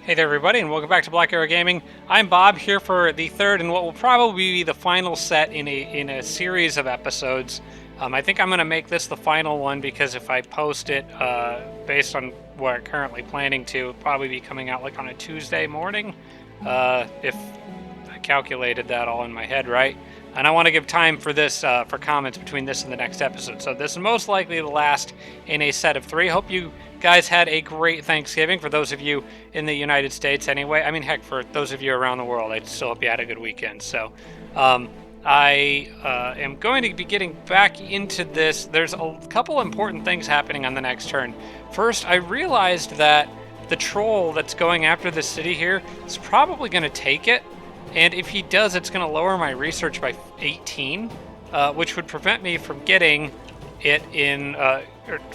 Hey there, everybody, and welcome back to Black Arrow Gaming. I'm Bob, here for the third and what will probably be the final set in a series of episodes. I think I'm going to make this the final one because if I post it based on what I'm currently planning to, it'll probably be coming out like on a Tuesday morning, if I calculated that all in my head right. And I want to give time for this for comments between this and the next episode. So this is most likely the last in a set of three. Hope you guys had a great Thanksgiving. For those of you in the United States, anyway. I mean, heck, for those of you around the world, I still hope you had a good weekend. So, I am going to be getting back into this. There's a couple important things happening on the next turn. First, I realized that the troll that's going after the city here is probably going to take it. And if he does, it's going to lower my research by 18, which would prevent me from getting it in,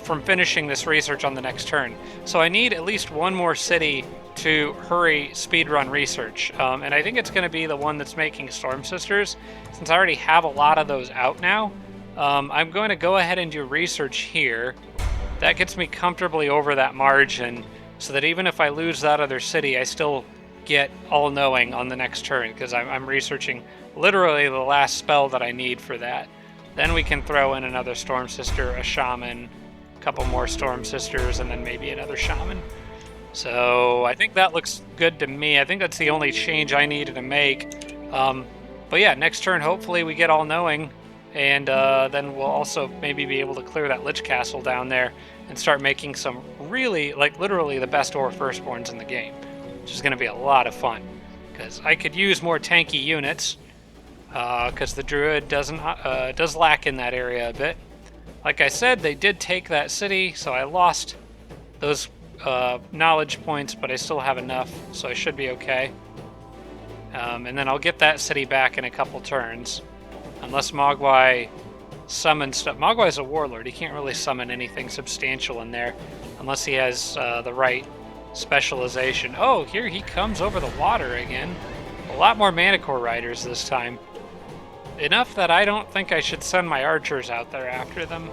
from finishing this research on the next turn. So I need at least one more city to hurry speedrun research. And I think it's going to be the one that's making Storm Sisters, since I already have a lot of those out now. I'm going to go ahead and do research here. That gets me comfortably over that margin, so that even if I lose that other city, I still get all-knowing on the next turn, because I'm researching literally the last spell that I need for that. Then we can throw in another Storm Sister, a Shaman, a couple more Storm Sisters, and then maybe another Shaman. So I think that looks good to me. I think that's the only change I needed to make. But yeah, next turn hopefully we get all-knowing, and then we'll also maybe be able to clear that Lich Castle down there and start making some really, like literally the best Aura Firstborns in the game, which is going to be a lot of fun, because I could use more tanky units, because the Druid does lack in that area a bit. Like I said, they did take that city, so I lost those knowledge points, but I still have enough, so I should be okay. And then I'll get that city back in a couple turns, unless Mogwai summons stuff. Mogwai's a warlord, he can't really summon anything substantial in there, unless he has the right specialization. Oh, here he comes over the water again. A lot more Manticore Riders this time. Enough that I don't think I should send my archers out there after them.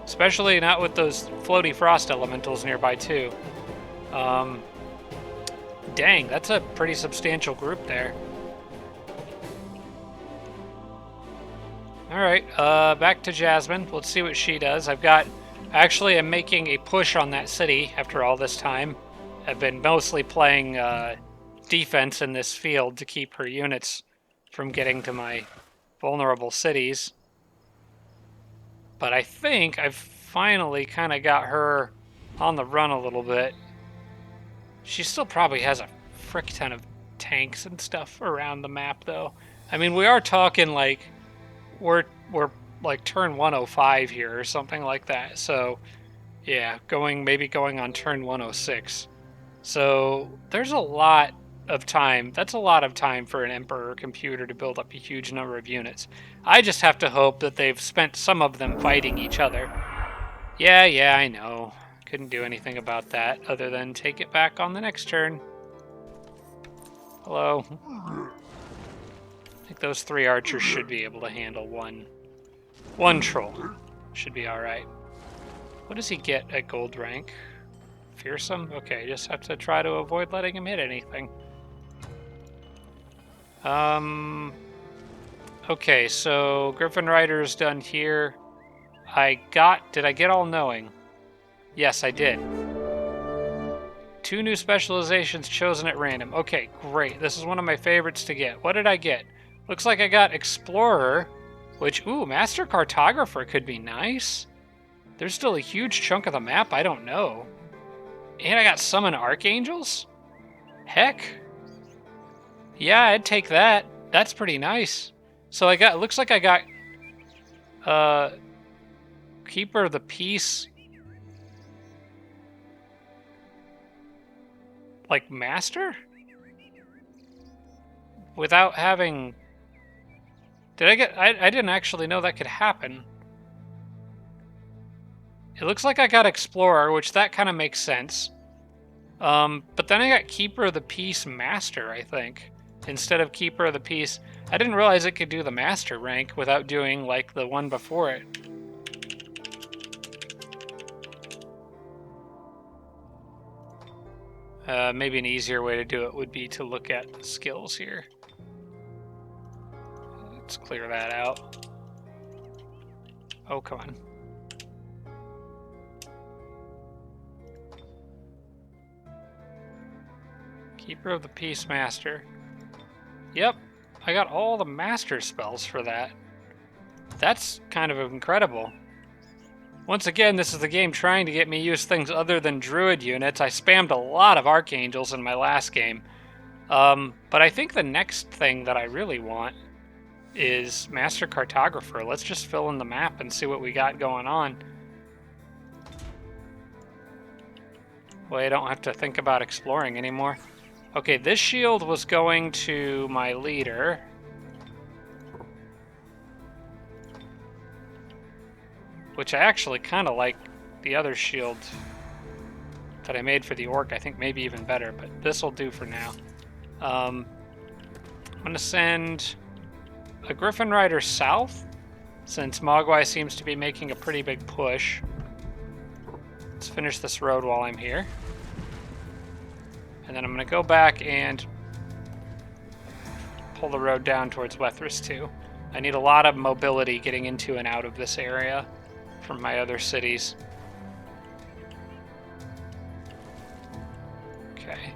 Especially not with those floaty frost elementals nearby too. Dang, that's a pretty substantial group there. Alright, back to Jasmine. Let's see what she does. Actually, I'm making a push on that city after all this time. I've been mostly playing defense in this field to keep her units from getting to my vulnerable cities. But I think I've finally kind of got her on the run a little bit. She still probably has a frick ton of tanks and stuff around the map, though. I mean, we are talking like we're like turn 105 here or something like that. So yeah, maybe going on turn 106. So there's a lot of time. That's a lot of time for an Emperor computer to build up a huge number of units. I just have to hope that they've spent some of them fighting each other. Yeah, I know. Couldn't do anything about that other than take it back on the next turn. Hello. I think those 3 archers should be able to handle one troll. Should be alright. What does he get at gold rank? Fearsome? Okay, just have to try to avoid letting him hit anything. Okay, so Griffin Rider's done here. Did I get all-knowing? Yes, I did. 2 new specializations chosen at random. Okay, great. This is one of my favorites to get. What did I get? Looks like I got Explorer, which, ooh, Master Cartographer could be nice. There's still a huge chunk of the map I don't know. And I got Summon Archangels? Heck. Yeah, I'd take that. That's pretty nice. So looks like I got, Keeper of the Peace, like Master? Without having... I didn't actually know that could happen. It looks like I got Explorer, which that kind of makes sense. But then I got Keeper of the Peace Master, I think, instead of Keeper of the Peace. I didn't realize it could do the Master rank without doing, like, the one before it. Maybe an easier way to do it would be to look at the skills here. Let's clear that out. Oh, come on. Keeper of the Peace Master. Yep, I got all the master spells for that. That's kind of incredible. Once again, this is the game trying to get me use things other than druid units. I spammed a lot of archangels in my last game. But I think the next thing that I really want is Master Cartographer. Let's just fill in the map and see what we got going on. Well, I don't have to think about exploring anymore. Okay, this shield was going to my leader. Which I actually kind of like the other shield that I made for the orc. I think maybe even better, but this will do for now. I'm going to send a Griffin Rider south, since Mogwai seems to be making a pretty big push. Let's finish this road while I'm here. And then I'm going to go back and pull the road down towards Wethris too. I need a lot of mobility getting into and out of this area from my other cities. Okay.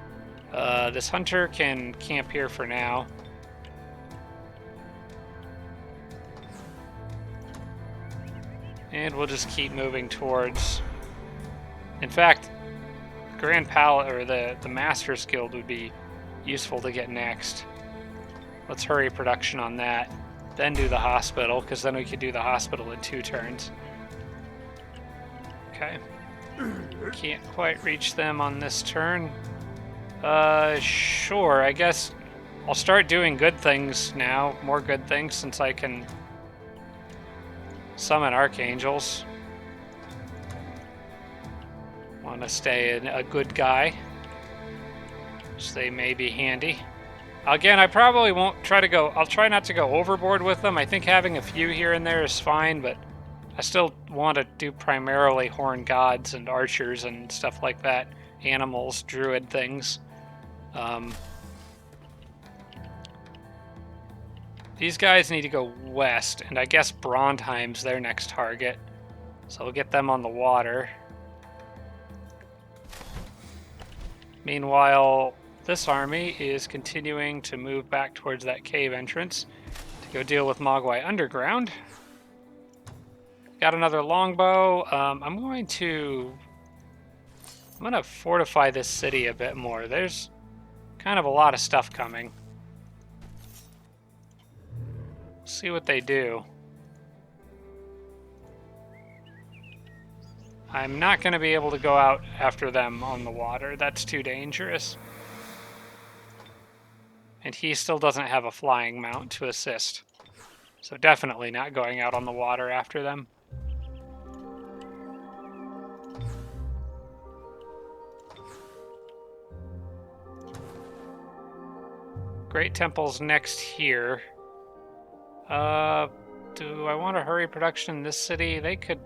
This hunter can camp here for now. And we'll just keep moving towards... In fact, Grand Palace, or the Master's Guild would be useful to get next. Let's hurry production on that. Then do the hospital, because then we could do the hospital in 2 turns. Okay. Can't quite reach them on this turn. Sure, I guess I'll start doing good things now. More good things, since I can summon archangels. Want to stay a good guy, so they may be handy. Again, I probably won't try to go... I'll try not to go overboard with them. I think having a few here and there is fine, but I still want to do primarily horn gods and archers and stuff like that. Animals, druid things. These guys need to go west, and I guess Brondheim's their next target. So we'll get them on the water. Meanwhile, this army is continuing to move back towards that cave entrance to go deal with Mogwai Underground. Got another longbow. I'm going to fortify this city a bit more. There's kind of a lot of stuff coming. See what they do. I'm not going to be able to go out after them on the water. That's too dangerous. And he still doesn't have a flying mount to assist. So definitely not going out on the water after them. Great Temple's next here. Do I want to hurry production in this city? They could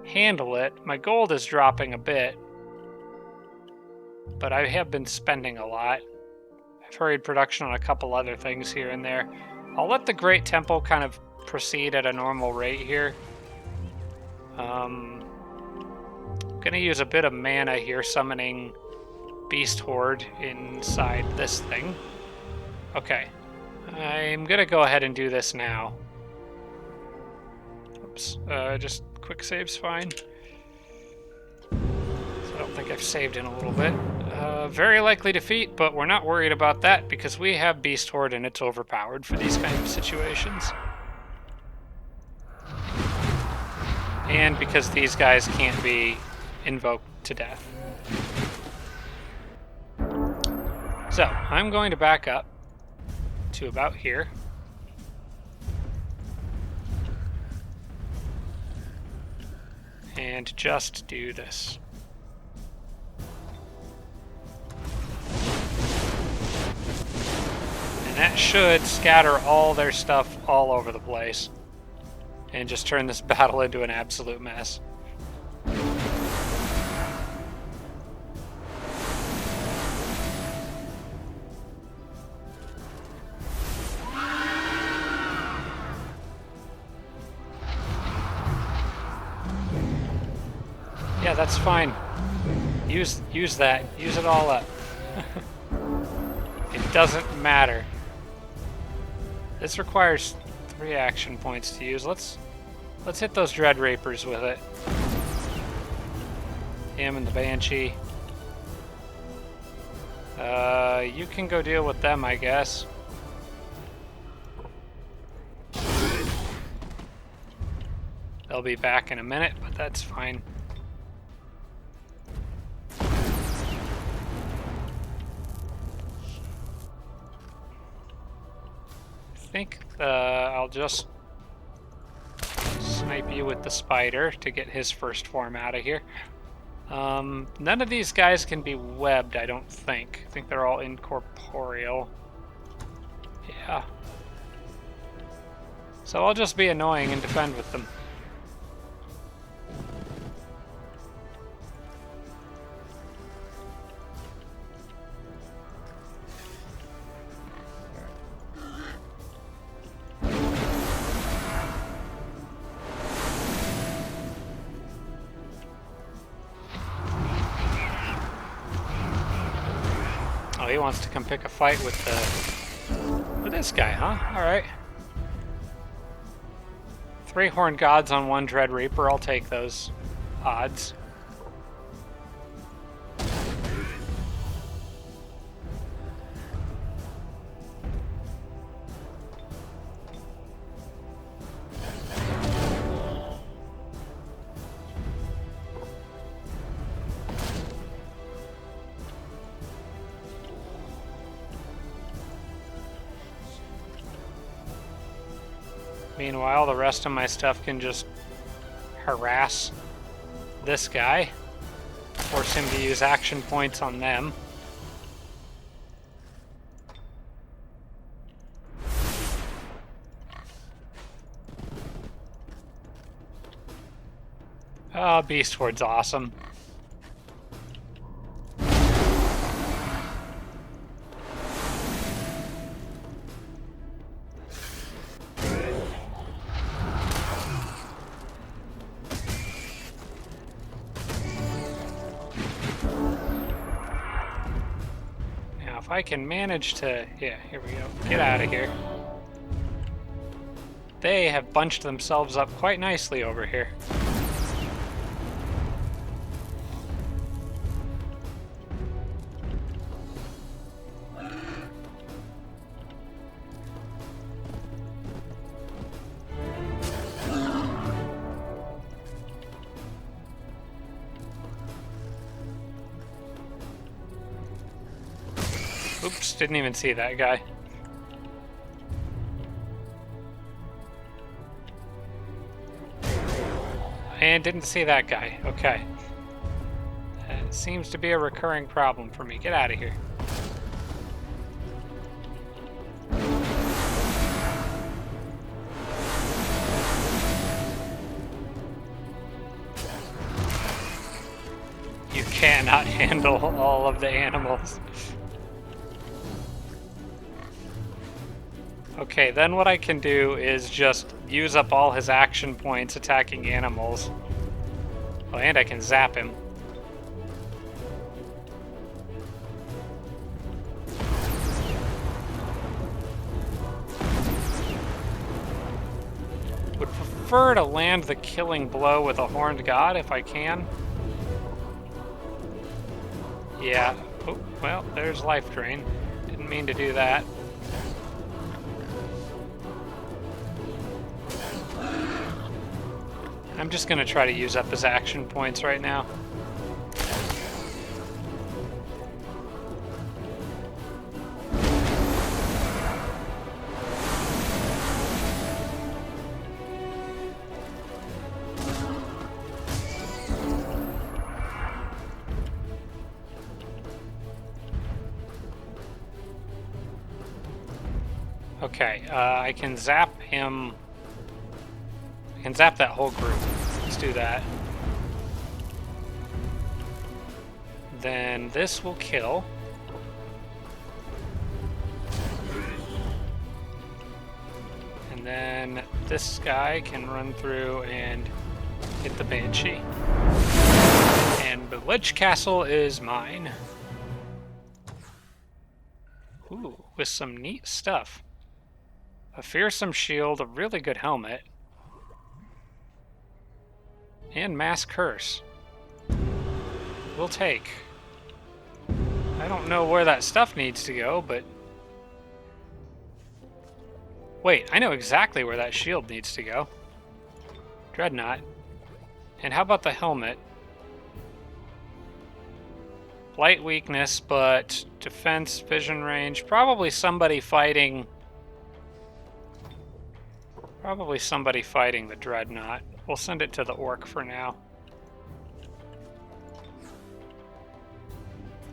handle it. My gold is dropping a bit, but I have been spending a lot. I've hurried production on a couple other things here and there. I'll let the Great Temple kind of proceed at a normal rate here. I'm gonna use a bit of mana here, summoning Beast Horde inside this thing. Okay, I'm gonna go ahead and do this now. Oops, just quick save's fine. So I don't think I've saved in a little bit. Very likely defeat, but we're not worried about that because we have Beast Horde and it's overpowered for these kind of situations. And because these guys can't be invoked to death. So, I'm going to back up to about here. And just do this. And that should scatter all their stuff all over the place. And just turn this battle into an absolute mess. Yeah, that's fine. Use that. Use it all up. It doesn't matter. This requires 3 action points to use. Let's hit those Dread Rapers with it. Him and the Banshee. You can go deal with them, I guess. They'll be back in a minute, but that's fine. I think I'll just snipe you with the spider to get his first form out of here. None of these guys can be webbed, I don't think. I think they're all incorporeal. Yeah. So I'll just be annoying and defend with them. Oh, he wants to come pick a fight with this guy, huh? Alright. 3 Horned Gods on 1 Dread Reaper, I'll take those odds. Meanwhile, the rest of my stuff can just harass this guy. Force him to use action points on them. Oh, Beast Ward's awesome. If I can manage to... Yeah, here we go. Get out of here. They have bunched themselves up quite nicely over here. Oops, didn't even see that guy. And didn't see that guy. Okay. That seems to be a recurring problem for me. Get out of here. You cannot handle all of the animals. Okay, then what I can do is just use up all his action points attacking animals. Oh, and I can zap him. Would prefer to land the killing blow with a Horned God if I can. Yeah. Oh, well, there's life drain. Didn't mean to do that. I'm just going to try to use up his action points right now. Okay, I can zap him. I can zap that whole group. Let's do that. Then this will kill. And then this guy can run through and hit the Banshee. Lich Castle is mine. Ooh, with some neat stuff. A fearsome shield, a really good helmet. And Mass Curse. We'll take. I don't know where that stuff needs to go, but... Wait, I know exactly where that shield needs to go. Dreadnought. And how about the helmet? Light weakness, but defense, vision range. Probably somebody fighting... Probably somebody fighting the Dreadnought. We'll send it to the Orc for now.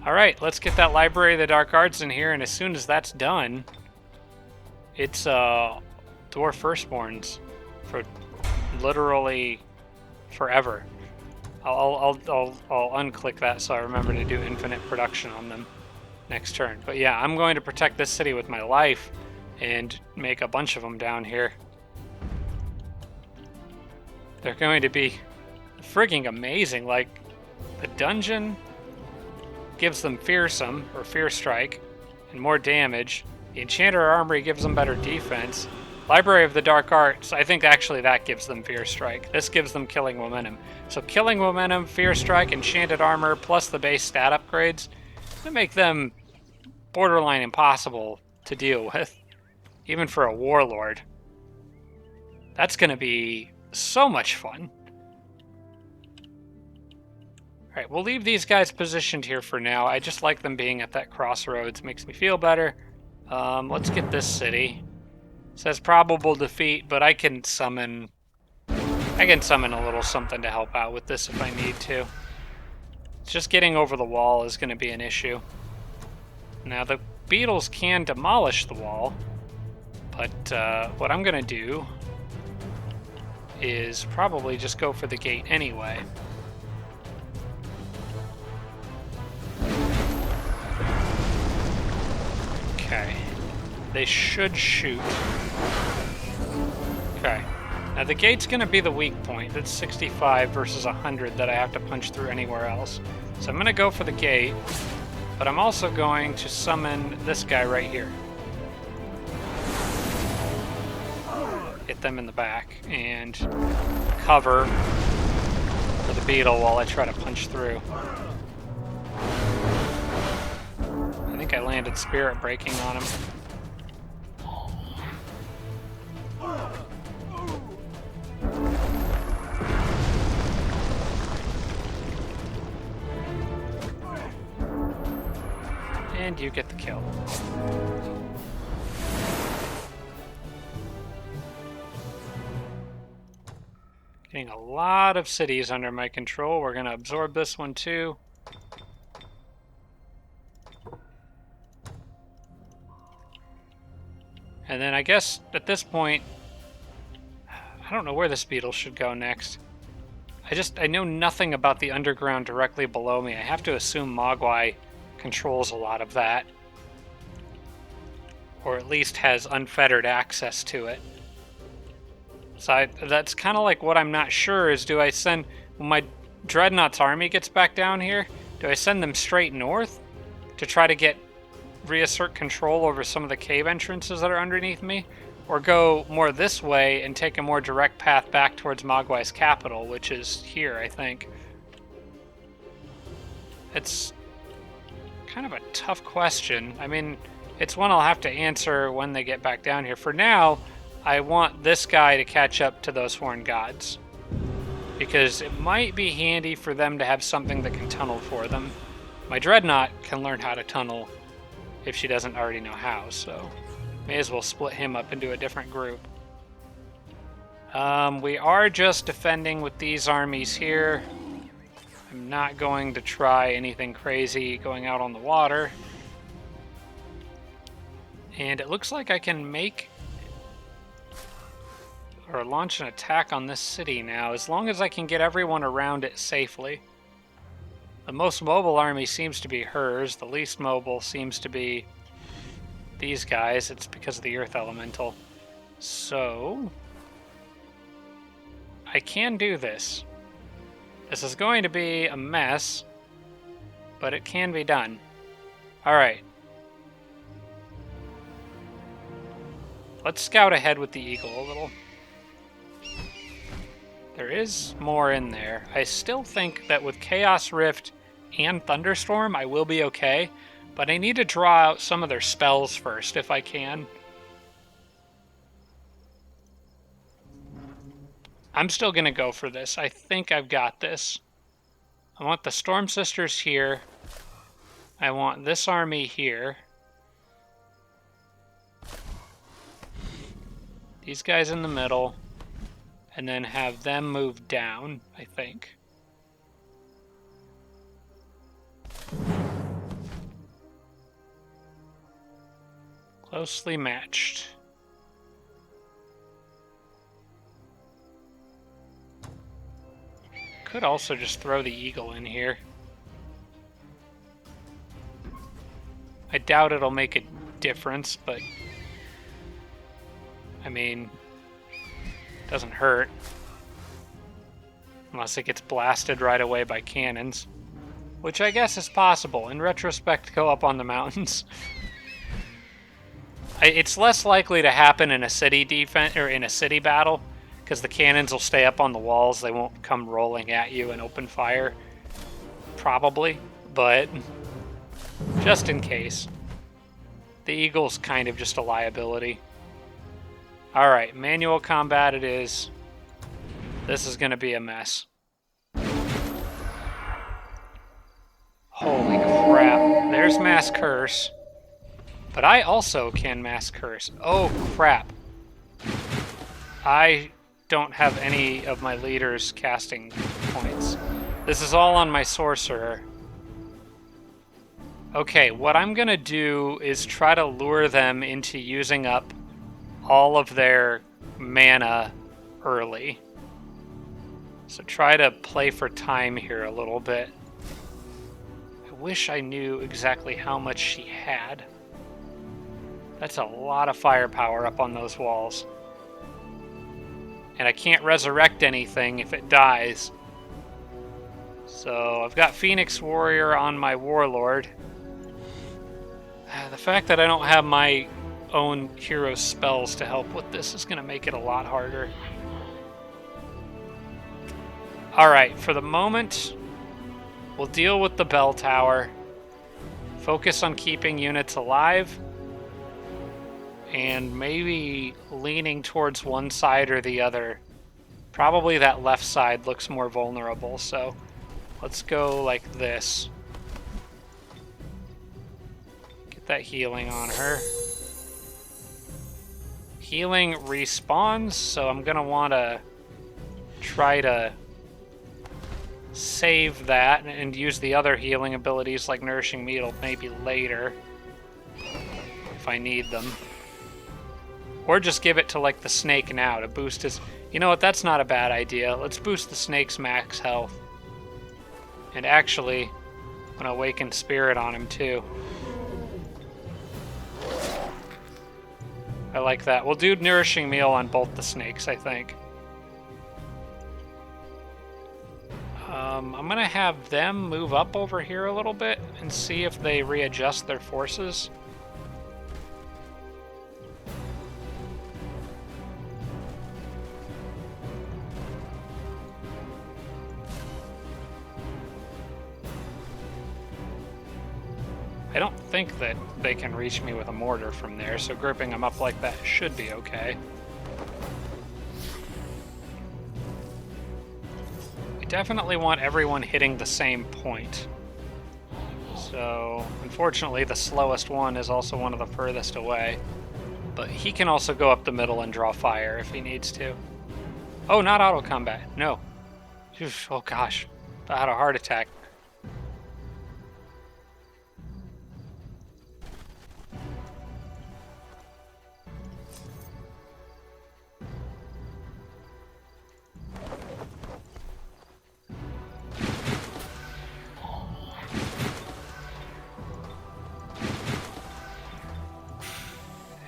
Alright, let's get that Library of the Dark Arts in here, and as soon as that's done, it's Dwarf Firstborns for literally forever. I'll unclick that so I remember to do infinite production on them next turn. But yeah, I'm going to protect this city with my life and make a bunch of them down here. They're going to be frigging amazing. Like, the dungeon gives them Fearsome, or Fear Strike, and more damage. The Enchanter Armory gives them better defense. Library of the Dark Arts, I think actually that gives them Fear Strike. This gives them Killing Momentum. So Killing Momentum, Fear Strike, Enchanted Armor, plus the base stat upgrades, that make them borderline impossible to deal with, even for a Warlord. That's going to be so much fun. Alright, we'll leave these guys positioned here for now. I just like them being at that crossroads. Makes me feel better. Let's get this city. It says probable defeat, but I can summon a little something to help out with this if I need to. It's just getting over the wall is going to be an issue. Now, the beetles can demolish the wall, but what I'm going to do is probably just go for the gate anyway. Okay. They should shoot. Okay. Now the gate's going to be the weak point. That's 65 versus 100 that I have to punch through anywhere else. So I'm going to go for the gate, but I'm also going to summon this guy right here. Hit them in the back and cover for the beetle while I try to punch through. I think I landed Spirit Breaking on him. And you get the kill. Getting a lot of cities under my control. We're going to absorb this one too. And then I guess at this point, I don't know where this beetle should go next. I know nothing about the underground directly below me. I have to assume Mogwai controls a lot of that. Or at least has unfettered access to it. So that's kind of like what I'm not sure is, do I send, when my Dreadnought's army gets back down here, do I send them straight north to try to reassert control over some of the cave entrances that are underneath me? Or go more this way and take a more direct path back towards Mogwai's capital, which is here, I think. It's kind of a tough question. I mean, it's one I'll have to answer when they get back down here. For now, I want this guy to catch up to those Horned Gods, because it might be handy for them to have something that can tunnel for them. My Dreadnought can learn how to tunnel if she doesn't already know how, so may as well split him up into a different group. We are just defending with these armies here. I'm not going to try anything crazy going out on the water. And it looks like I can make or launch an attack on this city now, as long as I can get everyone around it safely. The most mobile army seems to be hers. The least mobile seems to be these guys. It's because of the Earth Elemental. So I can do this. This is going to be a mess, but it can be done. Alright. Let's scout ahead with the eagle a little. There is more in there. I still think that with Chaos Rift and Thunderstorm, I will be okay, but I need to draw out some of their spells first, if I can. I'm still going to go for this. I think I've got this. I want the Storm Sisters here. I want this army here. These guys in the middle. And then have them move down, I think. Closely matched. Could also just throw the eagle in here. I doubt it'll make a difference, but I mean, doesn't hurt. Unless it gets blasted right away by cannons. Which I guess is possible. In retrospect, go up on the mountains. It's less likely to happen in a city defense or in a city battle, because the cannons will stay up on the walls. They won't come rolling at you and open fire. Probably, but just in case. The eagle's kind of just a liability. Alright, manual combat it is. This is going to be a mess. Holy crap. There's Mass Curse. But I also can Mass Curse. Oh, crap. I don't have any of my leaders casting points. This is all on my sorcerer. Okay, what I'm going to do is try to lure them into using up all of their mana early. So try to play for time here a little bit. I wish I knew exactly how much she had. That's a lot of firepower up on those walls. And I can't resurrect anything if it dies. So I've got Phoenix Warrior on my Warlord. The fact that I don't have my own hero spells to help with this is going to make it a lot harder. Alright, for the moment, we'll deal with the bell tower. Focus on keeping units alive. And maybe leaning towards one side or the other. Probably that left side looks more vulnerable, so let's go like this. Get that healing on her. Healing respawns, so I'm going to want to try to save that and use the other healing abilities like Nourishing Meal maybe later if I need them. Or just give it to like the snake now to boost his... You know what, that's not a bad idea. Let's boost the snake's max health. And actually, I'm going to awaken spirit on him too. I like that. We'll do Nourishing Meal on both the snakes, I think. I'm going to have them move up over here a little bit and see if they readjust their forces. I don't think that they can reach me with a mortar from there, so grouping them up like that should be okay. I definitely want everyone hitting the same point. So, unfortunately, the slowest one is also one of the furthest away. But he can also go up the middle and draw fire if he needs to. Oh, not auto combat. No. Oh gosh. I had a heart attack.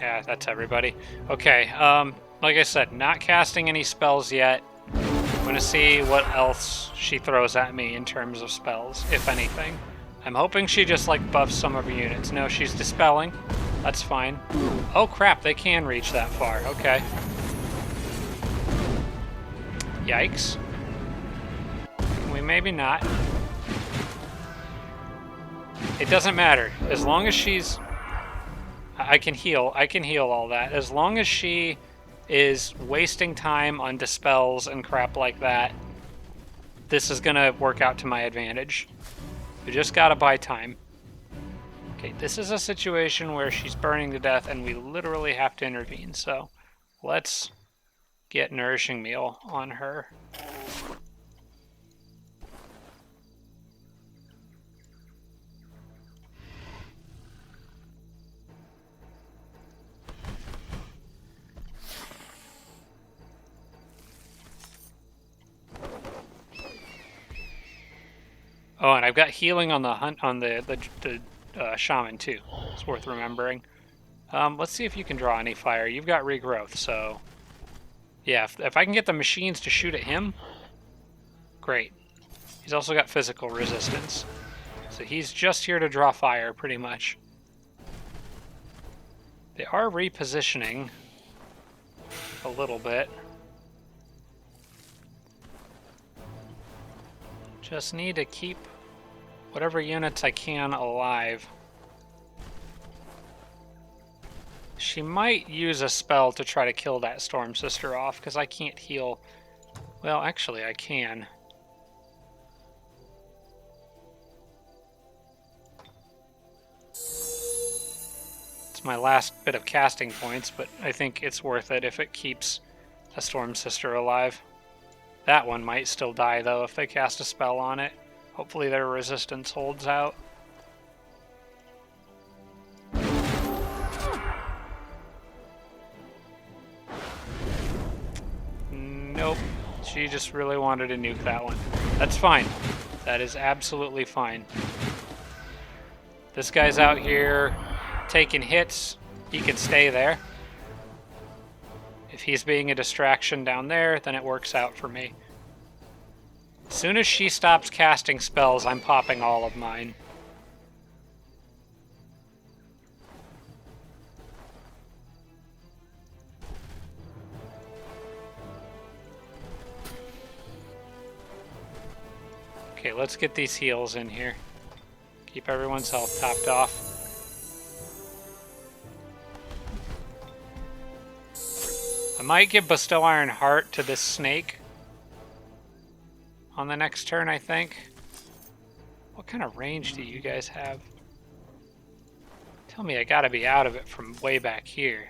Yeah, that's everybody. Okay, like I said, not casting any spells yet. I'm going to see what else she throws at me in terms of spells, if anything. I'm hoping she just, like, buffs some of her units. No, she's dispelling. That's fine. Oh, crap, they can reach that far. Okay. Yikes. Can we maybe not? It doesn't matter. As long as she's... I can heal. I can heal all that. As long as she is wasting time on dispels and crap like that, this is going to work out to my advantage. We just got to buy time. Okay, this is a situation where she's burning to death and we literally have to intervene. So let's get Nourishing Meal on her. Oh, and I've got healing on the hunt on the shaman too. It's worth remembering. Let's see if you can draw any fire. You've got regrowth, so yeah. If I can get the machines to shoot at him, great. He's also got physical resistance, so he's just here to draw fire, pretty much. They are repositioning a little bit. Just need to keep whatever units I can alive. She might use a spell to try to kill that Storm Sister off, because I can't heal. Well, actually, I can. It's my last bit of casting points, but I think it's worth it if it keeps a Storm Sister alive. That one might still die, though, if they cast a spell on it. Hopefully their resistance holds out. Nope. She just really wanted to nuke that one. That's fine. That is absolutely fine. This guy's out here taking hits. He can stay there. If he's being a distraction down there, then it works out for me. As soon as she stops casting spells, I'm popping all of mine. Okay, let's get these heals in here. Keep everyone's health topped off. I might give Bestow Iron Heart to this snake on the next turn, I think. What kind of range do you guys have? Tell me I gotta be out of it from way back here.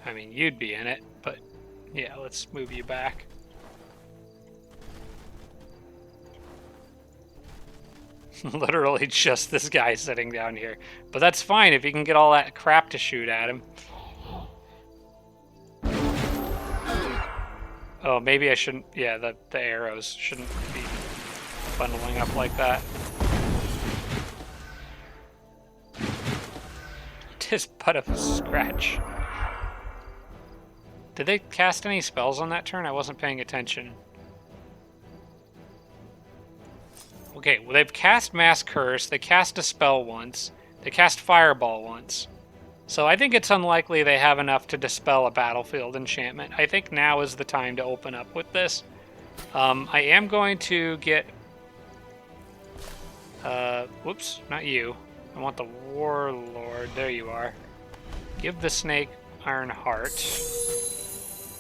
I mean, you'd be in it, but yeah, let's move you back. Literally just this guy sitting down here. But that's fine if you can get all that crap to shoot at him. Oh, maybe I shouldn't... Yeah, the arrows shouldn't be bundling up like that. Just butt of a scratch. Did they cast any spells on that turn? I wasn't paying attention. Okay, well, they've cast Mass Curse, they cast a spell once, they cast Fireball once. So I think it's unlikely they have enough to dispel a battlefield enchantment. I think now is the time to open up with this. I am going to get... whoops, not you. I want the Warlord. There you are. Give the snake Iron Heart.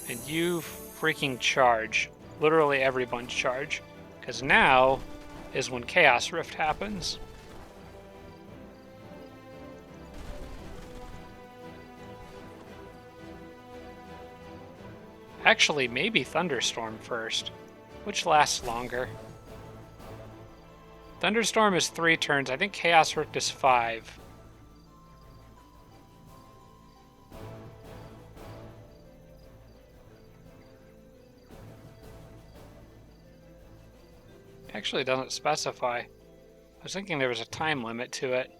And you freaking charge. Literally everyone charge. Because now is when Chaos Rift happens. Actually, maybe Thunderstorm first, which lasts longer. Thunderstorm is 3 turns. I think Chaos Rift is 5. Actually, it doesn't specify. I was thinking there was a time limit to it.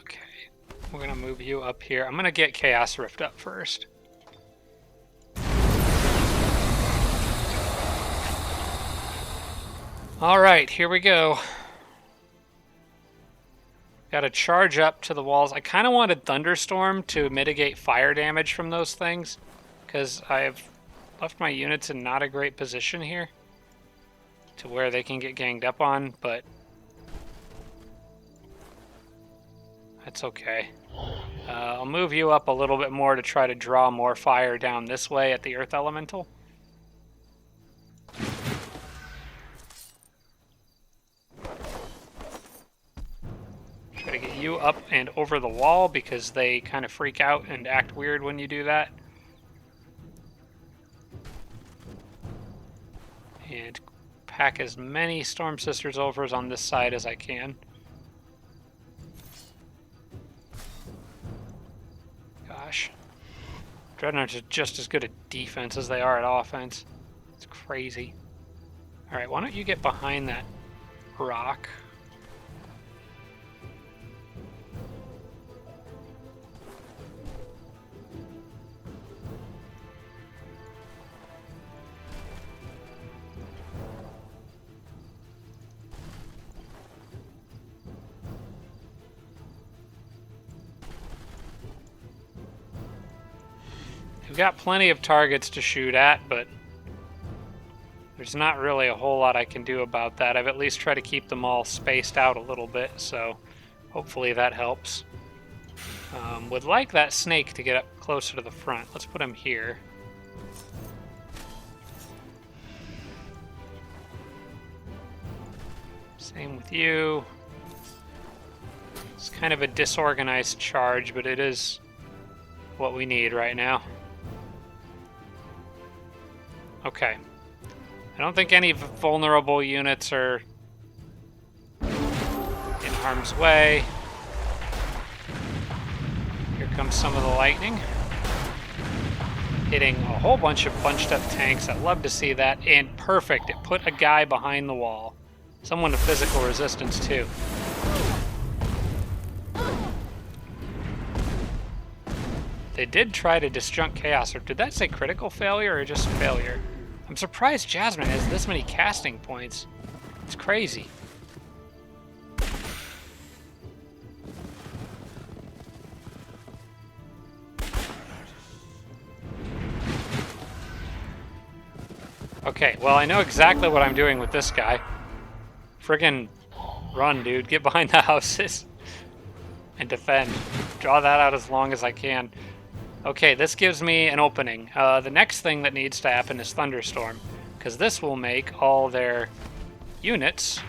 Okay. We're gonna move you up here. I'm gonna get Chaos Rift up first. Alright, here we go. Gotta charge up to the walls. I kind of wanted Thunderstorm to mitigate fire damage from those things, because I've left my units in not a great position here to where they can get ganged up on, but that's okay. I'll move you up a little bit more to try to draw more fire down this way at the Earth Elemental. Try to get you up and over the wall because they kind of freak out and act weird when you do that. And pack as many Storm Sisters overs on this side as I can. Gosh. Dreadnoughts are just as good at defense as they are at offense. It's crazy. Alright, why don't you get behind that rock? We've got plenty of targets to shoot at, but there's not really a whole lot I can do about that. I've at least tried to keep them all spaced out a little bit, so hopefully that helps. Would like that snake to get up closer to the front. Let's put him here. Same with you. It's kind of a disorganized charge, but it is what we need right now. Okay. I don't think any vulnerable units are in harm's way. Here comes some of the lightning. Hitting a whole bunch of bunched up tanks. I'd love to see that. And perfect. It put a guy behind the wall. Someone with physical resistance too. They did try to disjunct Chaos, or did that say critical failure or just failure? I'm surprised Jasmine has this many casting points. It's crazy. Okay, well I know exactly what I'm doing with this guy. Friggin' run, dude. Get behind the houses and defend. Draw that out as long as I can. Okay, this gives me an opening. The next thing that needs to happen is Thunderstorm, because this will make all their units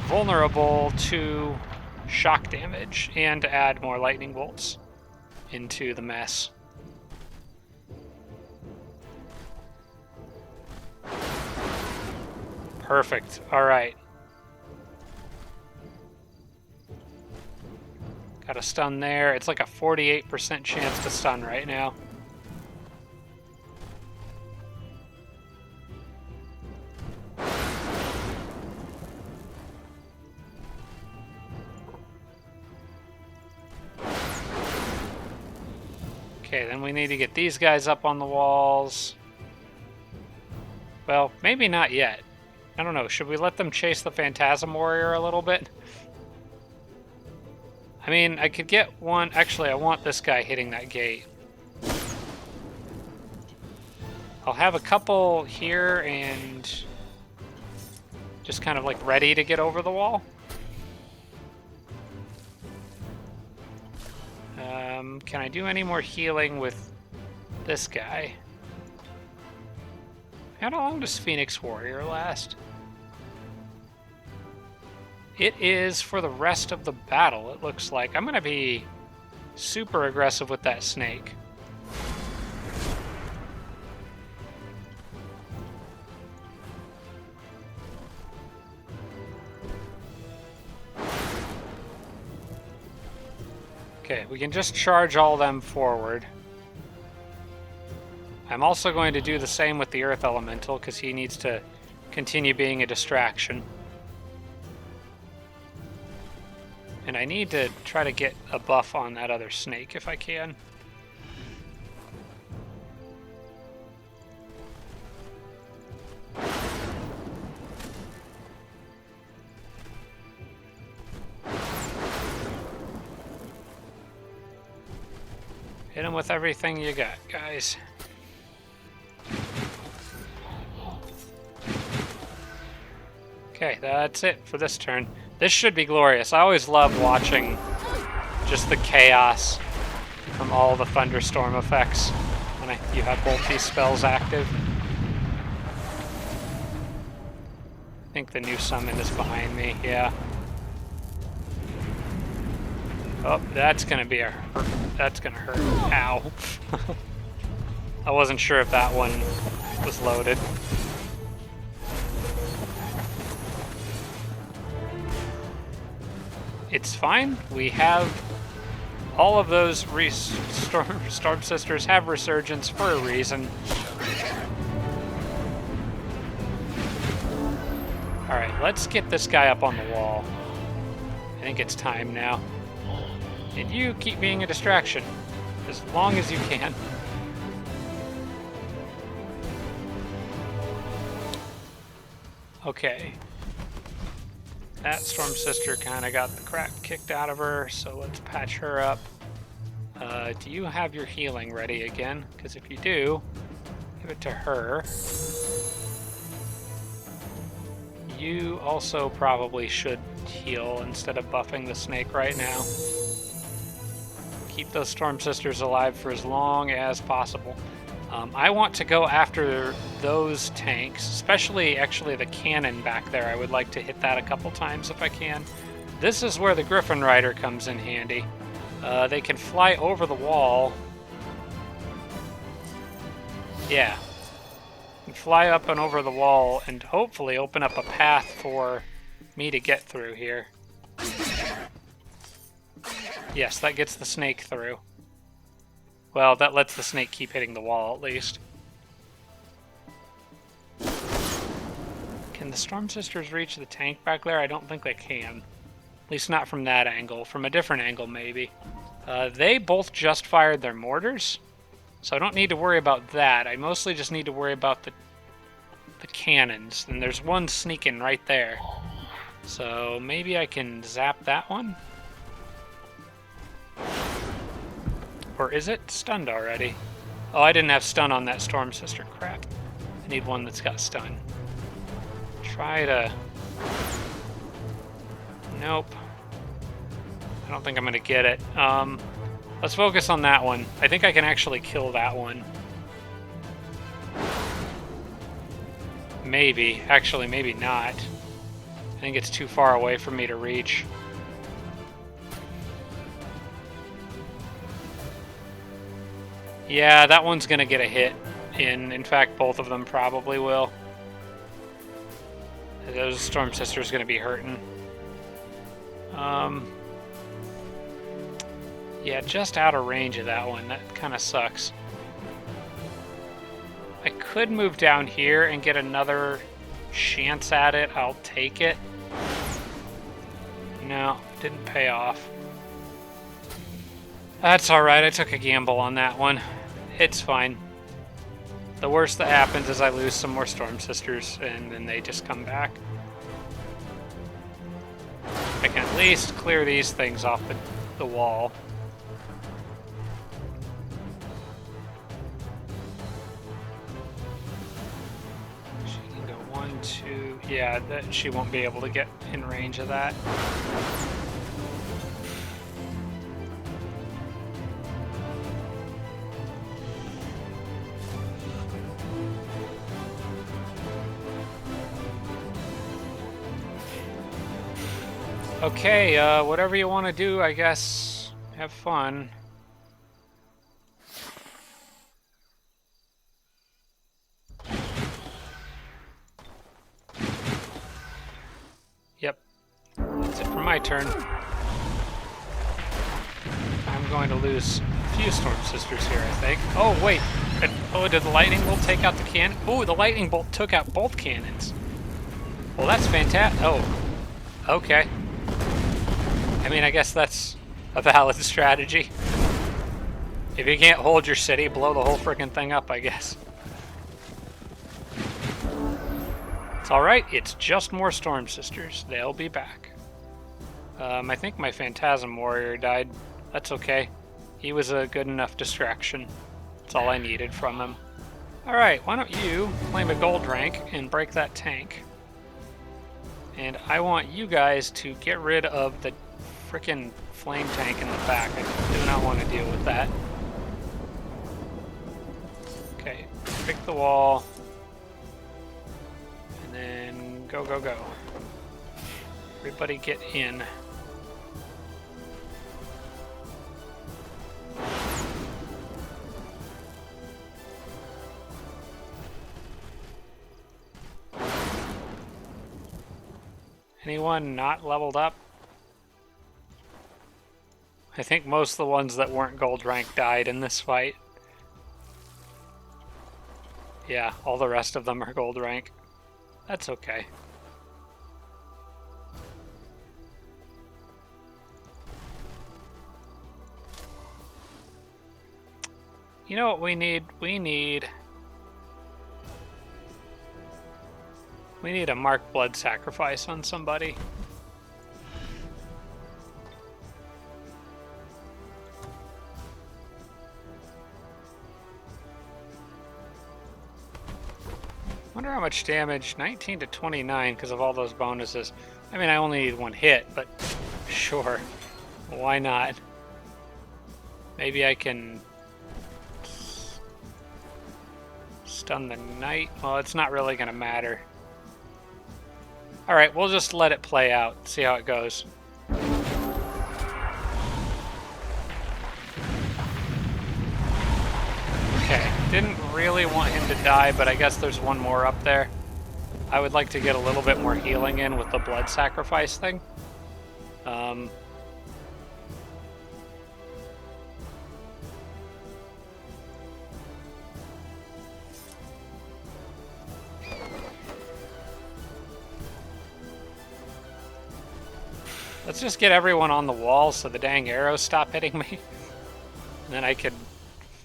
vulnerable to shock damage and add more lightning bolts into the mess. Perfect. All right. Got a stun there. It's like a 48% chance to stun right now. Okay, then we need to get these guys up on the walls. Well, maybe not yet. I don't know. Should we let them chase the Phantasm Warrior a little bit? I mean, I could get one... Actually, I want this guy hitting that gate. I'll have a couple here and just kind of like ready to get over the wall. Can I do any more healing with this guy? How long does Phoenix Warrior last? It is for the rest of the battle, it looks like. I'm going to be super aggressive with that snake. Okay, we can just charge all them forward. I'm also going to do the same with the Earth Elemental, because he needs to continue being a distraction. And I need to try to get a buff on that other snake if I can. Hit him with everything you got, guys. Okay, that's it for this turn. This should be glorious. I always love watching just the chaos from all the thunderstorm effects when you have both these spells active. I think the new summon is behind me, yeah. Oh, that's gonna be a hurt. That's gonna hurt. Ow. I wasn't sure if that one was loaded. It's fine. We have all of those Storm Sisters have resurgence for a reason. Alright, let's get this guy up on the wall. I think it's time now. And you keep being a distraction as long as you can. Okay. That Storm Sister kind of got the crap kicked out of her, so let's patch her up. Do you have your healing ready again? Because if you do, give it to her. You also probably should heal instead of buffing the snake right now. Keep those Storm Sisters alive for as long as possible. I want to go after those tanks, especially actually the cannon back there. I would like to hit that a couple times if I can. This is where the Griffin Rider comes in handy. They can fly over the wall. Yeah. And fly up and over the wall and hopefully open up a path for me to get through here. Yes, that gets the snake through. Well, that lets the snake keep hitting the wall, at least. Can the Storm Sisters reach the tank back there? I don't think they can. At least not from that angle. From a different angle, maybe. They both just fired their mortars, so I don't need to worry about that. I mostly just need to worry about the cannons. And there's one sneaking right there. So maybe I can zap that one? Or is it stunned already? Oh, I didn't have stun on that Storm Sister. Crap. I need one that's got stun. Try to... Nope. I don't think I'm going to get it. Let's focus on that one. I think I can actually kill that one. Maybe. Actually, maybe not. I think it's too far away for me to reach. Yeah, that one's going to get a hit. In fact, both of them probably will. Those Storm Sisters going to be hurting. Yeah, just out of range of that one. That kind of sucks. I could move down here and get another chance at it. I'll take it. No, didn't pay off. That's alright, I took a gamble on that one. It's fine. The worst that happens is I lose some more Storm Sisters, and then they just come back. I can at least clear these things off the wall. She can go 1, 2... Yeah, she won't be able to get in range of that. Okay, whatever you want to do, I guess. Have fun. Yep. That's it for my turn. I'm going to lose a few Storm Sisters here, I think. Oh, wait. Oh, did the lightning bolt take out the cannon? Oh, the lightning bolt took out both cannons. Well, that's fantastic. Oh. Okay. I mean, I guess that's a valid strategy. If you can't hold your city, blow the whole freaking thing up, I guess. It's alright, it's just more Storm Sisters. They'll be back. I think my Phantasm Warrior died. That's okay. He was a good enough distraction. That's all I needed from him. Alright, why don't you claim a gold rank and break that tank. And I want you guys to get rid of the frickin' flame tank in the back. I do not want to deal with that. Okay, pick the wall. And then go, go, go. Everybody get in. Anyone not leveled up? I think most of the ones that weren't gold rank died in this fight. Yeah, all the rest of them are gold rank. That's okay. You know what we need? We need a marked blood sacrifice on somebody. Wonder how much damage. 19 to 29 because of all those bonuses. I mean, I only need one hit, but sure. Why not? Maybe I can stun the knight. Well, it's not really going to matter. Alright, we'll just let it play out. See how it goes. Okay, didn't really want him to die, but I guess there's one more up there. I would like to get a little bit more healing in with the blood sacrifice thing. Let's just get everyone on the wall so the dang arrows stop hitting me. And then I can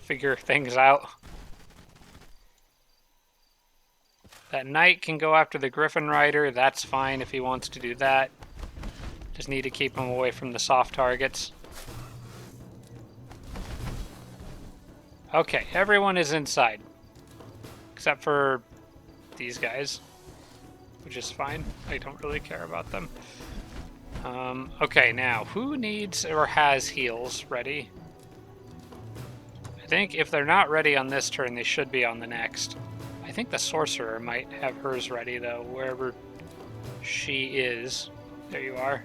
figure things out. That knight can go after the Griffin Rider. That's fine if he wants to do that. Just need to keep him away from the soft targets. Okay, everyone is inside. Except for these guys. Which is fine. I don't really care about them. Okay, now, who needs or has heals ready? I think if they're not ready on this turn, they should be on the next. I think the Sorcerer might have hers ready, though, wherever she is. There you are.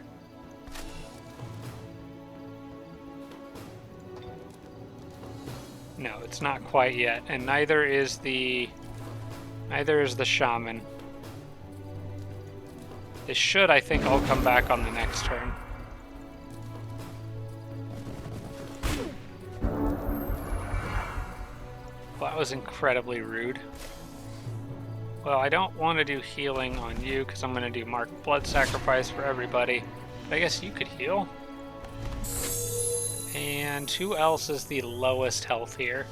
No, it's not quite yet, and neither is the Shaman. They should, I think, all come back on the next turn. Well, that was incredibly rude. Well, I don't want to do healing on you because I'm going to do marked blood sacrifice for everybody. But I guess you could heal. And who else is the lowest health here?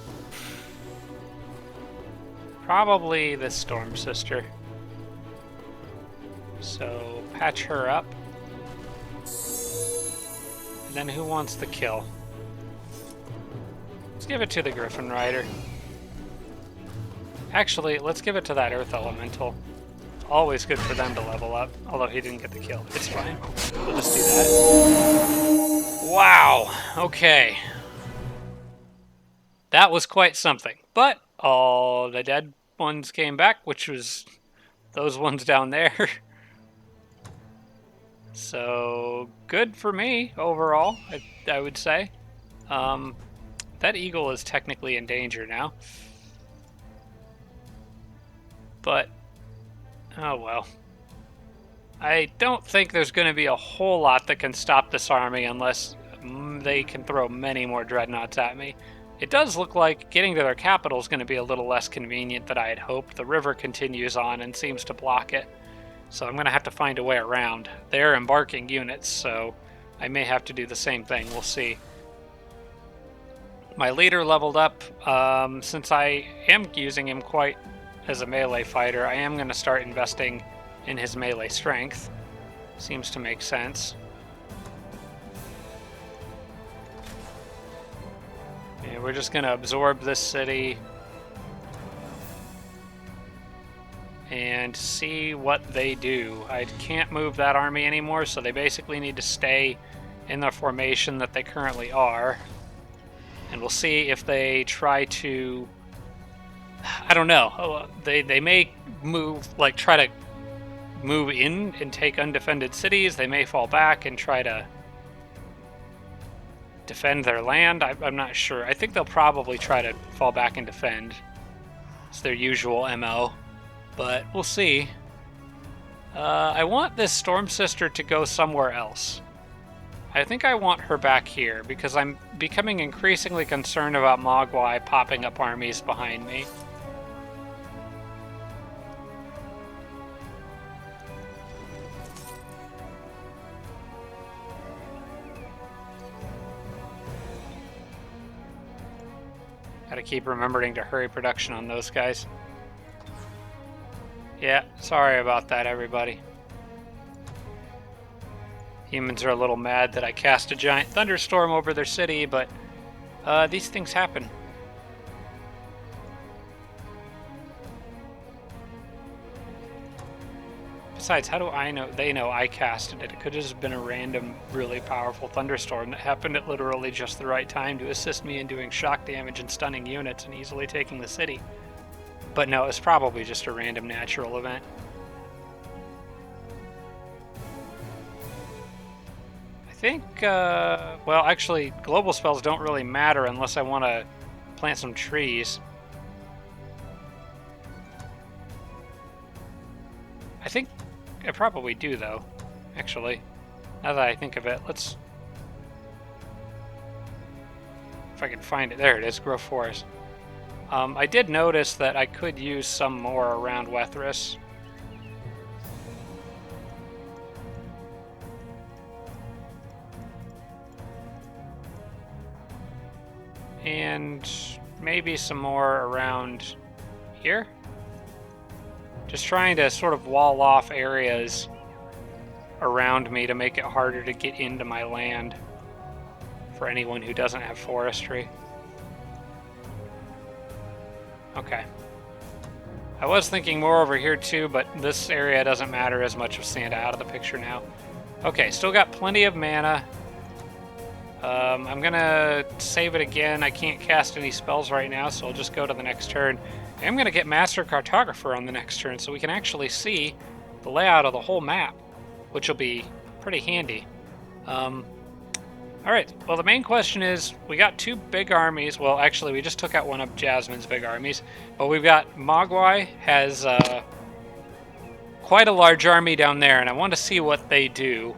Probably the Storm Sister. So, patch her up. And then who wants the kill? Let's give it to the Griffin Rider. Actually, let's give it to that Earth Elemental. Always good for them to level up, although he didn't get the kill. It's fine. We'll just do that. Wow! Okay. That was quite something. But all the dead ones came back, which was those ones down there. So, good for me, overall, I would say. That eagle is technically in danger now. But, oh well. I don't think there's going to be a whole lot that can stop this army unless they can throw many more dreadnoughts at me. It does look like getting to their capital is going to be a little less convenient than I had hoped. The river continues on and seems to block it. So I'm going to have to find a way around. They're embarking units, so I may have to do the same thing. We'll see. My leader leveled up. Since I am using him quite as a melee fighter, I am going to start investing in his melee strength. Seems to make sense. And we're just going to absorb this city and see what they do. I can't move that army anymore, so they basically need to stay in the formation that they currently are. And we'll see if they try to... I don't know. They may move, like, try to move in and take undefended cities. They may fall back and try to defend their land. I'm not sure. I think they'll probably try to fall back and defend. It's their usual MO. But we'll see. I want this Storm Sister to go somewhere else. I think I want her back here because I'm becoming increasingly concerned about Mogwai popping up armies behind me. Gotta keep remembering to hurry production on those guys. Yeah, sorry about that, everybody. Humans are a little mad that I cast a giant thunderstorm over their city, but these things happen. Besides, how do I know? They know I casted it. It could have just been a random, really powerful thunderstorm that happened at literally just the right time to assist me in doing shock damage and stunning units and easily taking the city. But no, it's probably just a random natural event. I think, well, actually, global spells don't really matter unless I want to plant some trees. I think I probably do, though, actually. Now that I think of it, let's... If I can find it. There it is, Grow Forest. I did notice that I could use some more around Wethris. And maybe some more around here. Just trying to sort of wall off areas around me to make it harder to get into my land for anyone who doesn't have forestry. Okay. I was thinking more over here too, but this area doesn't matter as much with Santa out of the picture now. Okay, still got plenty of mana. I'm gonna save it again. I can't cast any spells right now, so I'll just go to the next turn. I'm gonna get Master Cartographer on the next turn, so we can actually see the layout of the whole map, which will be pretty handy. Alright, well the main question is, we got two big armies. Well, actually, we just took out one of Jasmine's big armies, but we've got Mogwai has quite a large army down there, and I want to see what they do.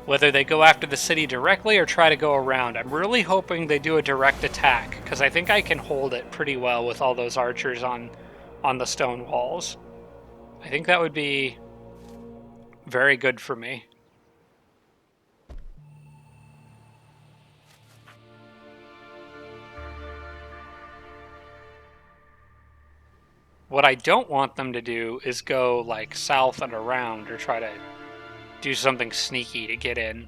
Whether they go after the city directly or try to go around. I'm really hoping they do a direct attack, because I think I can hold it pretty well with all those archers on the stone walls. I think that would be very good for me. What I don't want them to do is go like south and around or try to do something sneaky to get in.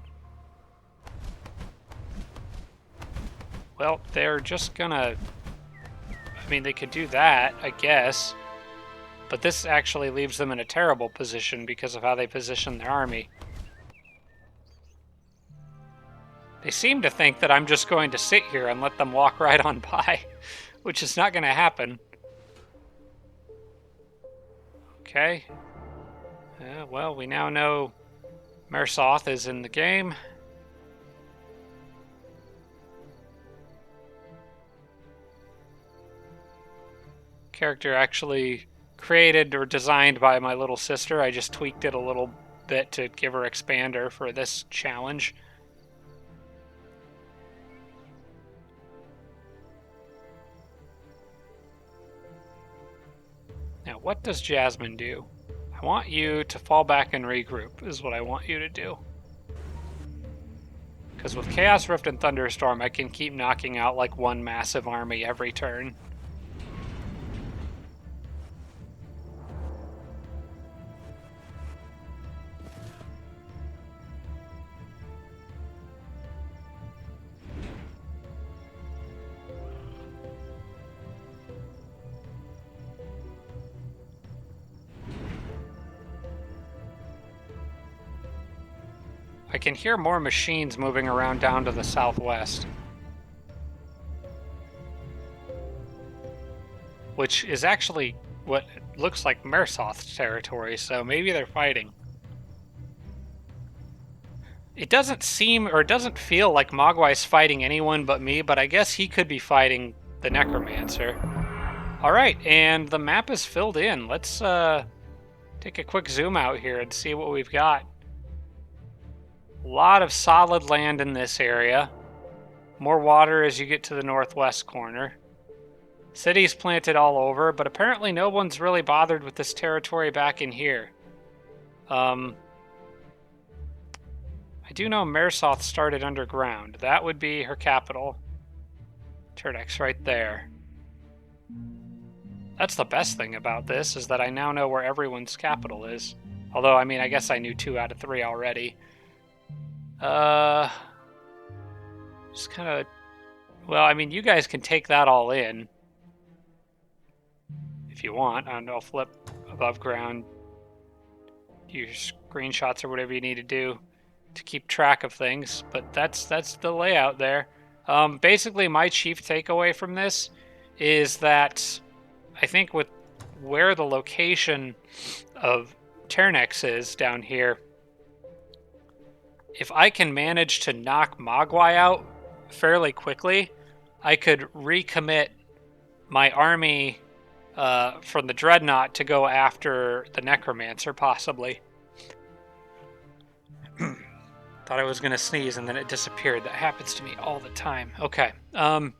Well, they're just gonna... I mean, they could do that, I guess. But this actually leaves them in a terrible position because of how they position their army. They seem to think that I'm just going to sit here and let them walk right on by, which is not going to happen. Okay. Well, we now know Mersoth is in the game. Character actually created or designed by my little sister. I just tweaked it a little bit to give her expander for this challenge. Now, what does Jasmine do? I want you to fall back and regroup, is what I want you to do. Because with Chaos Rift and Thunderstorm, I can keep knocking out like one massive army every turn. I can hear more machines moving around down to the southwest. Which is actually what looks like Mersoth's territory, so maybe they're fighting. It doesn't seem, or it doesn't feel like Mogwai's fighting anyone but me, but I guess he could be fighting the Necromancer. Alright, and the map is filled in. Let's take a quick zoom out here and see what we've got. A lot of solid land in this area. More water as you get to the northwest corner. Cities planted all over, but apparently no one's really bothered with this territory back in here. I do know Mersoth started underground. That would be her capital. Turdex right there. That's the best thing about this, is that I now know where everyone's capital is. Although, I mean, I guess I knew 2 out of 3 already. Just kind of... Well, I mean, you guys can take that all in. If you want. And I'll flip above ground. Your screenshots or whatever you need to do to keep track of things. But that's the layout there. Basically, my chief takeaway from this is that I think with where the location of Ternex is down here, if I can manage to knock Mogwai out fairly quickly, I could recommit my army from the Dreadnought to go after the Necromancer, possibly. Thought I was going to sneeze and then it disappeared. That happens to me all the time. Okay. But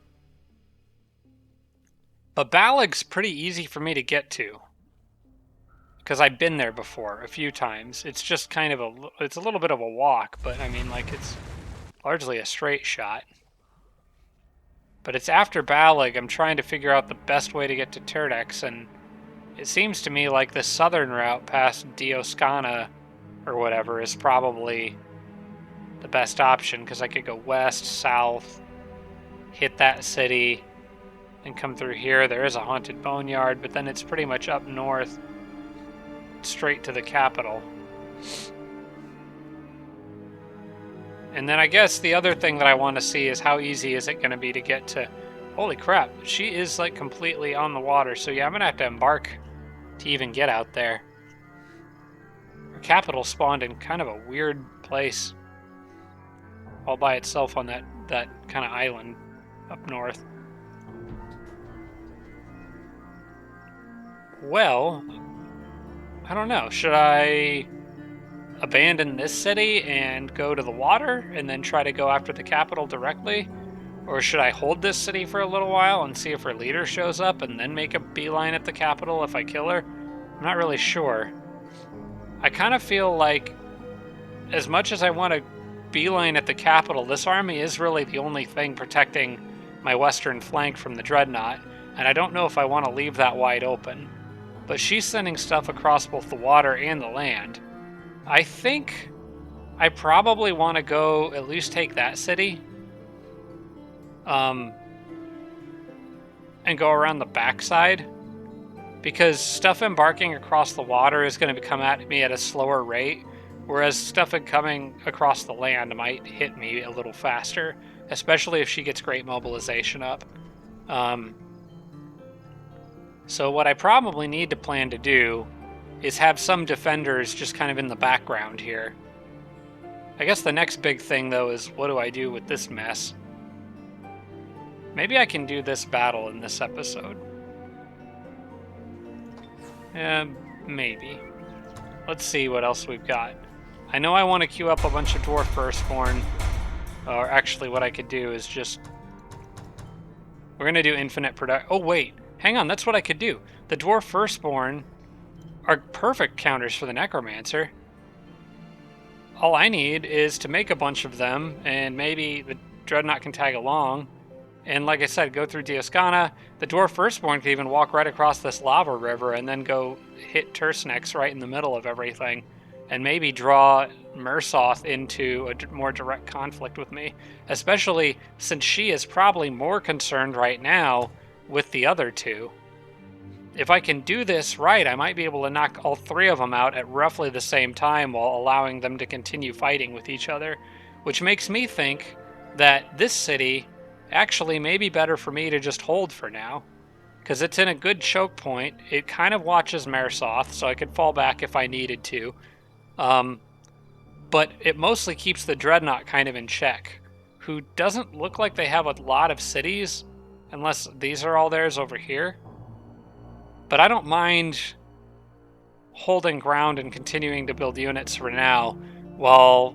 Balag's pretty easy for me to get to, because I've been there before a few times. It's just kind of it's a little bit of a walk, but I mean, like, it's largely a straight shot. But it's after Balag. I'm trying to figure out the best way to get to Turdex, and it seems to me like the southern route past Dioscana or whatever is probably the best option, because I could go west, south, hit that city, and come through here. There is a haunted boneyard, but then it's pretty much up north, straight to the capital. And then I guess the other thing that I want to see is how easy is it going to be to get to... Holy crap, she is like completely on the water, so yeah, I'm going to have to embark to even get out there. Her capital spawned in kind of a weird place, all by itself on that kind of island up north. Well, I don't know. Should I abandon this city and go to the water and then try to go after the capital directly? Or should I hold this city for a little while and see if her leader shows up and then make a beeline at the capital if I kill her? I'm not really sure. I kind of feel like, as much as I want to beeline at the capital, this army is really the only thing protecting my western flank from the Dreadnought, and I don't know if I want to leave that wide open. But she's sending stuff across both the water and the land. I think I probably want to go at least take that city. And go around the backside. Because stuff embarking across the water is going to come at me at a slower rate. Whereas stuff coming across the land might hit me a little faster. Especially if she gets great mobilization up. So what I probably need to plan to do is have some defenders just kind of in the background here. I guess the next big thing, though, is what do I do with this mess? Maybe I can do this battle in this episode. Maybe. Let's see what else we've got. I know I want to queue up a bunch of Dwarf Firstborn. Or actually, what I could do is just... We're going to do infinite production. Oh, wait. Hang on, that's what I could do. The Dwarf Firstborn are perfect counters for the Necromancer. all I need is to make a bunch of them, and maybe the Dreadnought can tag along. And like I said, go through Dioscana. The Dwarf Firstborn could even walk right across this lava river and then go hit Tersnex right in the middle of everything. And maybe draw Mursoth into a more direct conflict with me. Especially since she is probably more concerned right now with the other two. If I can do this right, I might be able to knock all three of them out at roughly the same time while allowing them to continue fighting with each other. Which makes me think that this city actually may be better for me to just hold for now, because it's in a good choke point. It kind of watches Mursoth, so I could fall back if I needed to. But it mostly keeps the Dreadnought kind of in check, who doesn't look like they have a lot of cities, unless these are all theirs over here. But I don't mind holding ground and continuing to build units for now, while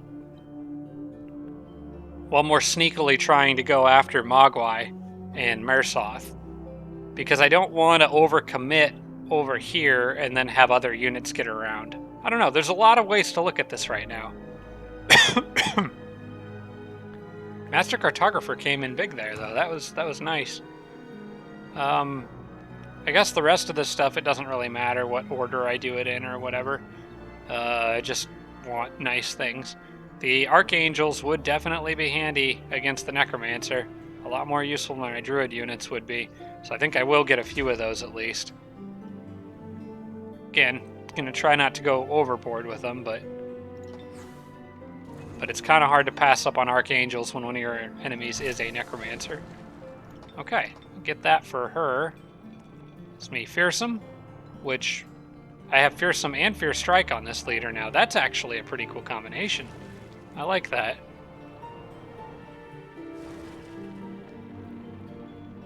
more sneakily trying to go after Mogwai and Mursoth. Because I don't want to overcommit over here and then have other units get around. I don't know, there's a lot of ways to look at this right now. Master Cartographer came in big there, though. That was nice. I guess the rest of this stuff, it doesn't really matter what order I do it in or whatever. I just want nice things. The Archangels would definitely be handy against the Necromancer. A lot more useful than my Druid units would be. So I think I will get a few of those at least. Again, gonna try not to go overboard with them, but it's kind of hard to pass up on Archangels when one of your enemies is a Necromancer. Okay, get that for her. It's me, Fearsome, which I have Fearsome and Fierce Strike on this leader now. That's actually a pretty cool combination. I like that.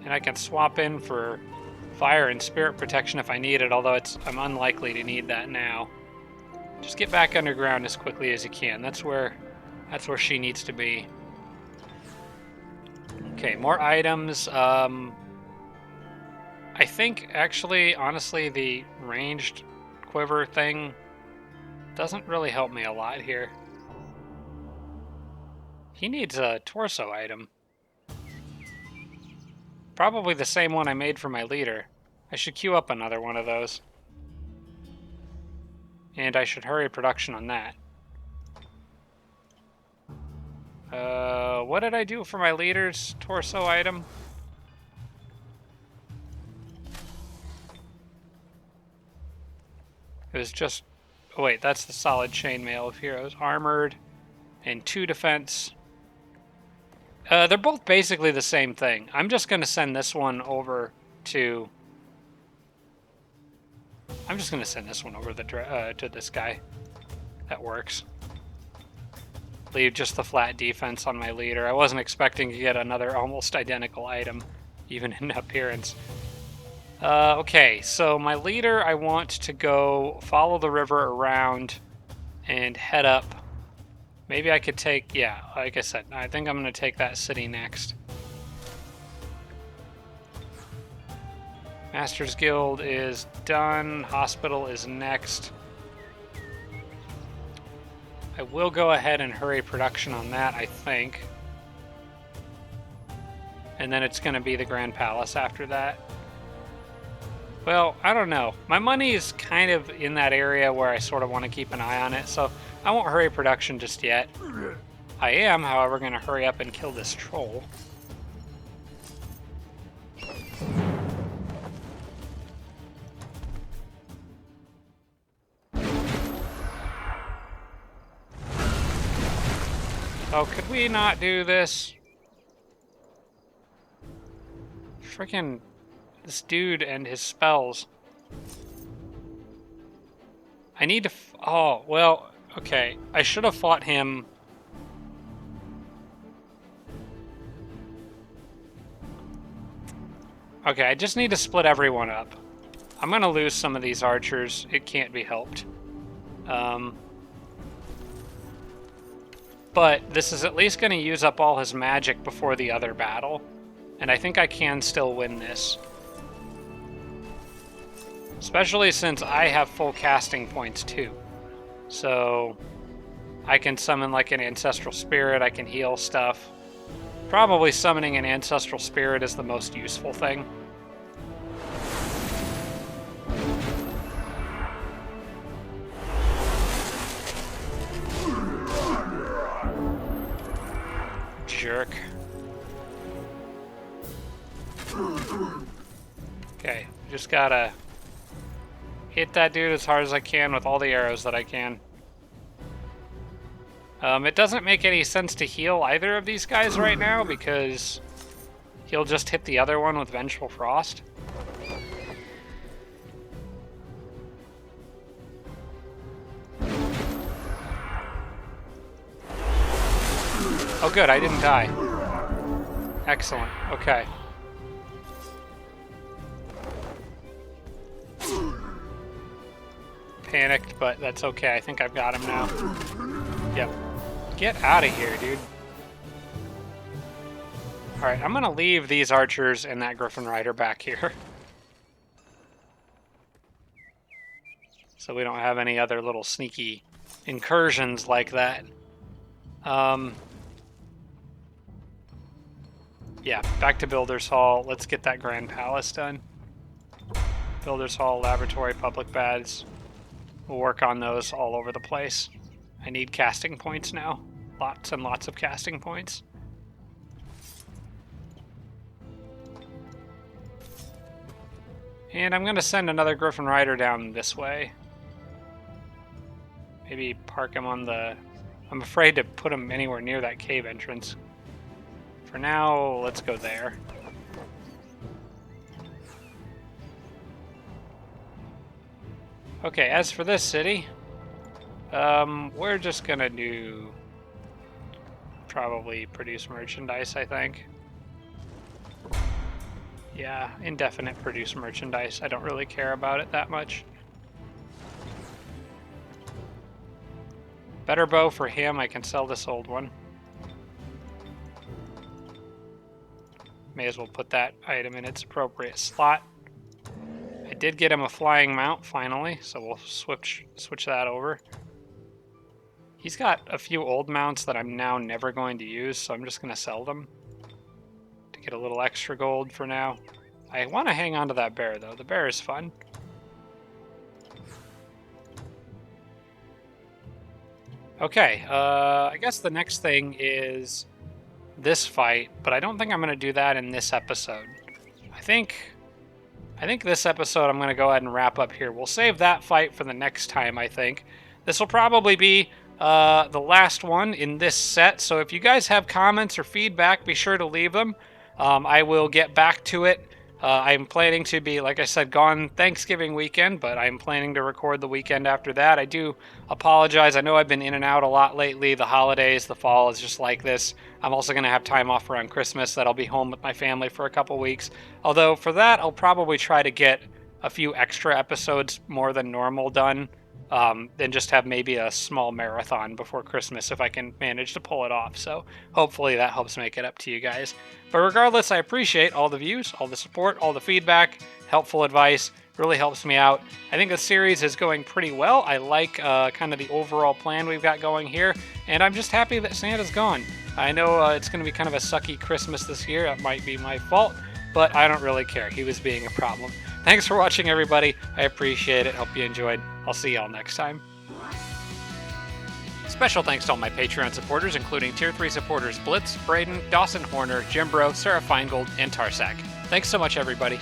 And I can swap in for Fire and Spirit Protection if I need it, although I'm unlikely to need that now. Just get back underground as quickly as you can. That's where she needs to be. Okay, more items. I think, actually, honestly, the ranged quiver thing doesn't really help me a lot here. He needs a torso item. Probably the same one I made for my leader. I should queue up another one of those. And I should hurry production on that. What did I do for my leader's torso item? It was just... Oh wait, that's the solid chainmail of heroes. Armored and 2 defense. They're both basically the same thing. I'm just going to send this one over to... I'm just going to send this one over to this guy. That works. Leave just the flat defense on my leader. I wasn't expecting to get another almost identical item, even in appearance. Okay, so my leader, I want to go follow the river around and head up. Maybe I could take, yeah, like I said, I think I'm going to take that city next. Masters Guild is done. Hospital is next. I will go ahead and hurry production on that, I think. And then it's going to be the Grand Palace after that. Well, I don't know. My money is kind of in that area where I sort of want to keep an eye on it, so I won't hurry production just yet. I am, however, going to hurry up and kill this troll. Oh, could we not do this? Freaking this dude and his spells. I need to... Oh, well, okay. I should have fought him... Okay, I just need to split everyone up. I'm going to lose some of these archers. It can't be helped. But this is at least going to use up all his magic before the other battle. And I think I can still win this. Especially since I have full casting points too. So I can summon like an ancestral spirit, I can heal stuff. Probably summoning an ancestral spirit is the most useful thing. Jerk. Okay, just gotta hit that dude as hard as I can with all the arrows that I can. It doesn't make any sense to heal either of these guys right now because he'll just hit the other one with Vengeful Frost. Oh good, I didn't die. Excellent, okay. Panicked, but that's okay. I think I've got him now. Yep. Get out of here, dude. Alright, I'm gonna leave these archers and that Griffin Rider back here. So we don't have any other little sneaky incursions like that. Yeah, back to Builder's Hall. Let's get that Grand Palace done. Builder's Hall, Laboratory, Public Baths. We'll work on those all over the place. I need casting points now. Lots and lots of casting points. And I'm going to send another Griffin Rider down this way. Maybe park him on the... I'm afraid to put him anywhere near that cave entrance. For now, let's go there. Okay, as for this city, we're just gonna do probably produce merchandise, I think. Yeah, indefinite produce merchandise. I don't really care about it that much. Better bow for him. I can sell this old one. May as well put that item in its appropriate slot. I did get him a flying mount finally, so we'll switch that over. He's got a few old mounts that I'm now never going to use, so I'm just going to sell them to get a little extra gold for now. I want to hang on to that bear, though. The bear is fun. Okay, I guess the next thing is this fight, but I don't think I'm going to do that in this episode. I think this episode I'm going to go ahead and wrap up here. We'll save that fight for the next time, I think. This will probably be the last one in this set, so if you guys have comments or feedback, be sure to leave them. I will get back to it. I'm planning to be, like I said, gone Thanksgiving weekend, but I'm planning to record the weekend after that. I do apologize. I know I've been in and out a lot lately. The holidays, the fall is just like this. I'm also going to have time off around Christmas that I'll be home with my family for a couple weeks. Although for that, I'll probably try to get a few extra episodes more than normal done. Then just have maybe a small marathon before Christmas if I can manage to pull it off. So hopefully that helps make it up to you guys. But regardless, I appreciate all the views, all the support, all the feedback, helpful advice. Really helps me out. I think the series is going pretty well. I like kind of the overall plan we've got going here. And I'm just happy that Santa's gone. I know it's going to be kind of a sucky Christmas this year. That might be my fault, but I don't really care. He was being a problem. Thanks for watching, everybody. I appreciate it. Hope you enjoyed. I'll see y'all next time. Special thanks to all my Patreon supporters, including Tier 3 supporters Blitz, Braden, Dawson Horner, Jimbro, Sarah Feingold, and Tarsak. Thanks so much, everybody.